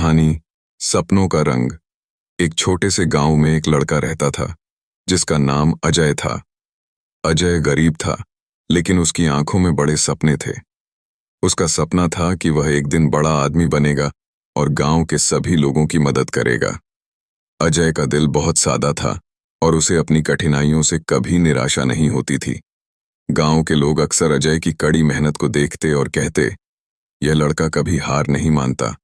कहानी सपनों का रंग। एक छोटे से गांव में एक लड़का रहता था जिसका नाम अजय था। अजय गरीब था, लेकिन उसकी आंखों में बड़े सपने थे। उसका सपना था कि वह एक दिन बड़ा आदमी बनेगा और गांव के सभी लोगों की मदद करेगा। अजय का दिल बहुत सादा था और उसे अपनी कठिनाइयों से कभी निराशा नहीं होती थी। गांव के लोग अक्सर अजय की कड़ी मेहनत को देखते और कहते, यह लड़का कभी हार नहीं मानता।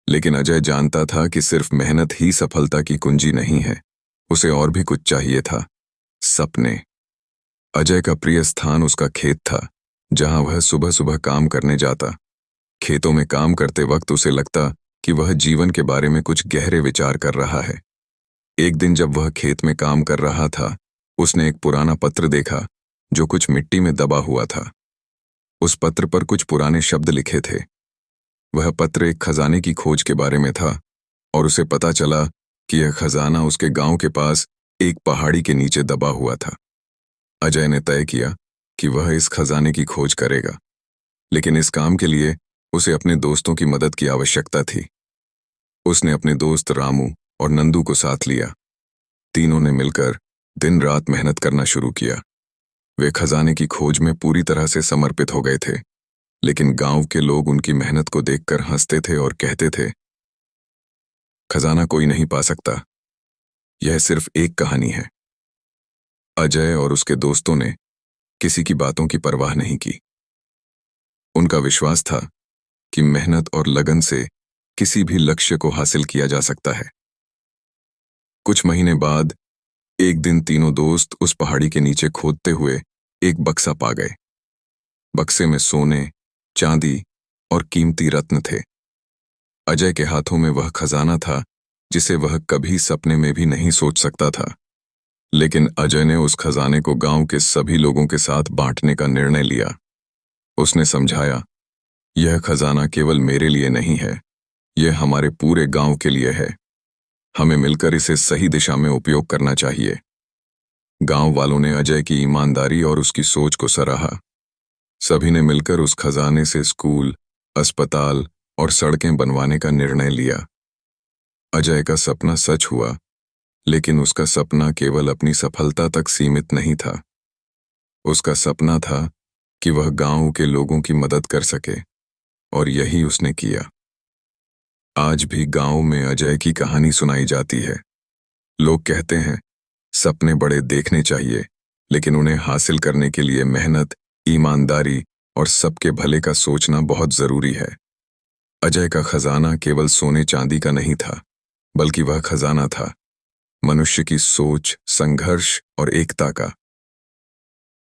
लेकिन अजय जानता था कि सिर्फ मेहनत ही सफलता की कुंजी नहीं है, उसे और भी कुछ चाहिए था। सपने। अजय का प्रिय स्थान उसका खेत था, जहां वह सुबह सुबह काम करने जाता। खेतों में काम करते वक्त उसे लगता कि वह जीवन के बारे में कुछ गहरे विचार कर रहा है। एक दिन जब वह खेत में काम कर रहा था, उसने एक पुराना पत्र देखा जो कुछ मिट्टी में दबा हुआ था। उस पत्र पर कुछ पुराने शब्द लिखे थे। वह पत्र एक खजाने की खोज के बारे में था और उसे पता चला कि यह खजाना उसके गांव के पास एक पहाड़ी के नीचे दबा हुआ था। अजय ने तय किया कि वह इस खजाने की खोज करेगा, लेकिन इस काम के लिए उसे अपने दोस्तों की मदद की आवश्यकता थी। उसने अपने दोस्त रामू और नंदू को साथ लिया। तीनों ने मिलकर दिन रात मेहनत करना शुरू किया। वे खजाने की खोज में पूरी तरह से समर्पित हो गए थे, लेकिन गांव के लोग उनकी मेहनत को देखकर हंसते थे और कहते थे, खजाना कोई नहीं पा सकता, यह सिर्फ एक कहानी है। अजय और उसके दोस्तों ने किसी की बातों की परवाह नहीं की। उनका विश्वास था कि मेहनत और लगन से किसी भी लक्ष्य को हासिल किया जा सकता है। कुछ महीने बाद एक दिन तीनों दोस्त उस पहाड़ी के नीचे खोदते हुए एक बक्सा पा गए। बक्से में सोने, चांदी और कीमती रत्न थे। अजय के हाथों में वह खजाना था जिसे वह कभी सपने में भी नहीं सोच सकता था। लेकिन अजय ने उस खजाने को गांव के सभी लोगों के साथ बांटने का निर्णय लिया। उसने समझाया, यह खजाना केवल मेरे लिए नहीं है, यह हमारे पूरे गांव के लिए है। हमें मिलकर इसे सही दिशा में उपयोग करना चाहिए। गांव वालों ने अजय की ईमानदारी और उसकी सोच को सराहा। सभी ने मिलकर उस खजाने से स्कूल, अस्पताल और सड़कें बनवाने का निर्णय लिया। अजय का सपना सच हुआ, लेकिन उसका सपना केवल अपनी सफलता तक सीमित नहीं था। उसका सपना था कि वह गांव के लोगों की मदद कर सके, और यही उसने किया। आज भी गांव में अजय की कहानी सुनाई जाती है। लोग कहते हैं, सपने बड़े देखने चाहिए, लेकिन उन्हें हासिल करने के लिए मेहनत, ईमानदारी और सबके भले का सोचना बहुत जरूरी है। अजय का खजाना केवल सोने चांदी का नहीं था, बल्कि वह खजाना था मनुष्य की सोच, संघर्ष और एकता का।